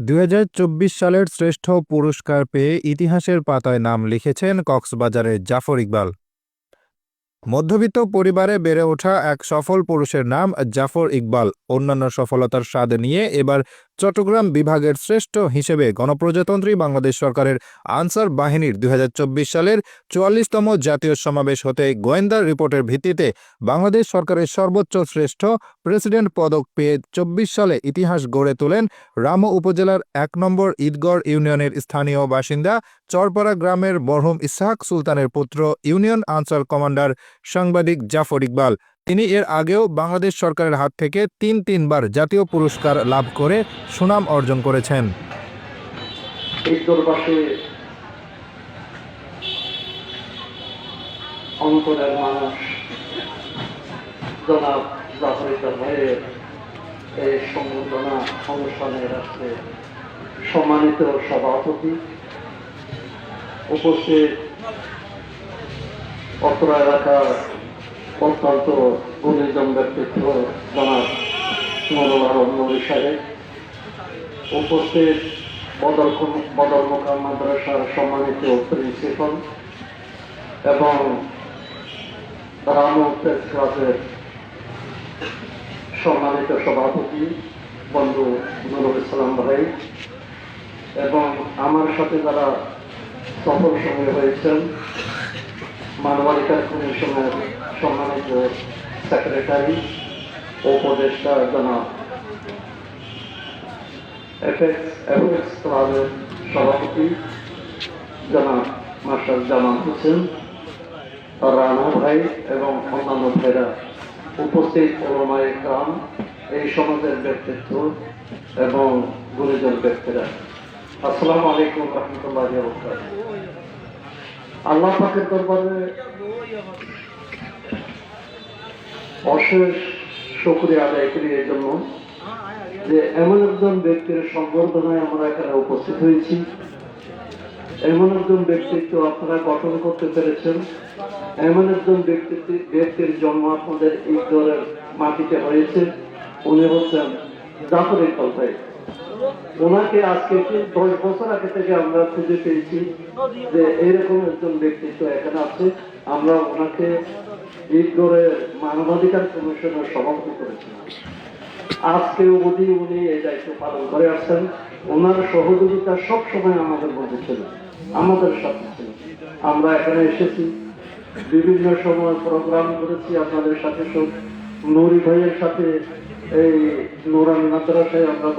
২০২৪ সালের শ্রেষ্ঠ পুরস্কার পেয়ে ইতিহাসের পাতায় নাম লিখেছেন কক্সবাজারের জাফর ইকবাল। মধ্যবিত্ত পরিবারে বেড়ে ওঠা এক সফল পুরুষের নাম জাফর ইকবাল অন্যান্য সফলতার স্বাদ নিয়ে এবার চট্টগ্রাম বিভাগের শ্রেষ্ঠ হিসেবে গণপ্রজাতন্ত্রী বাংলাদেশ সরকারের আনসার বাহিনীর ২০২৪ সালের ৪৪তম জাতীয় সমাবেশ হতে গোয়েন্দা রিপোর্টের ভিত্তিতে বাংলাদেশ সরকারের সর্বোচ্চ শ্রেষ্ঠ প্রেসিডেন্ট পদক পেয়ে ২৪ সালে ইতিহাস গড়ে তোলেন রামু উপজেলার ১ নম্বর ঈদগড় ইউনিয়নের স্থানীয় বাসিন্দা চরপাড়া গ্রামের মরহুম ইসহাক সুলতানের পুত্র ইউনিয়ন আনসার কমান্ডার সাংবাদিক জাফর ইকবাল। তিনি এর আগেও বাংলাদেশ সরকারের হাত থেকে তিনবার জাতীয় পুরস্কার লাভ করে সুনাম অর্জন করেছেন। অন্তরের মানুষ জনাব জাফর ইকবাল ভাইয়ের এই সংবর্ধনা অনুষ্ঠানের আসছে সম্মানিত সভাপতি, উপস্থিত অত্র এলাকার অত্যন্ত গুণীজন ব্যক্তিত্ব জনাব নুরুল আলম নুরি সাহেব, উপস্থিত বদর মোকাম মাদ্রাসার সম্মানিত প্রিন্সিপাল এবং রামু প্রেস ক্লাবের সম্মানিত সভাপতি বন্ধু নুরুল ইসলাম ভাই এবং আমার সাথে যারা সফল সঙ্গে হয়েছেন মানবাধিকার কমিশনের সম্মানিত সেক্রেটারি ও উপদেষ্টা জনাব এফএক্স ক্লাবের সভাপতি জনাব মাস্টার জামাল হোসেন, রানা ভাই এবং অন্যান্য ভাইরা, উপস্থিত ওলামায়ে কেরাম, এই সমাজের ব্যক্তিত্ব এবং গুণীজন ব্যক্তিরা, আসসালামু আলাইকুম রহমতুল্লাহি ওয়া বারাকাতুহু। আল্লাহ পাকের দরবারে অশেষ শুকরিয়া আদায় করি এই জন্য যে এমন একজন ব্যক্তির সংবর্ধনায় আমরা এখানে উপস্থিত হয়েছি, এমন একজন ব্যক্তিত্ব আপনারা গঠন করতে পেরেছেন, এমন একজন ব্যক্তির জন্ম আপনাদের ঈদগড়ের মাটিতে হয়েছে। উনি হচ্ছেন জাফর ইকবাল ভাই। ওনাকে আজকে 10 বছর আগে থেকে আমরা খুঁজে পেয়েছি যে এইরকম একজন ব্যক্তিত্ব এখানে আছে। আমরা ওনাকে ঈদগড়ের মানবাধিকার কমিশনের সভাপতি করেছিলাম। আজকে অবধি উনি এই দায়িত্ব পালন করে আসছেন। ওনার সহযোগিতা সবসময় আমাদের মধ্যে ছিল, আমাদের সাথে ছিল। আমরা এখানে এসেছি, বিভিন্ন সময় প্রোগ্রাম করেছি আপনাদের সাথে, সব নুরি ভাইয়ের সাথে এই নুরানি মাদ্রাসায় আমরা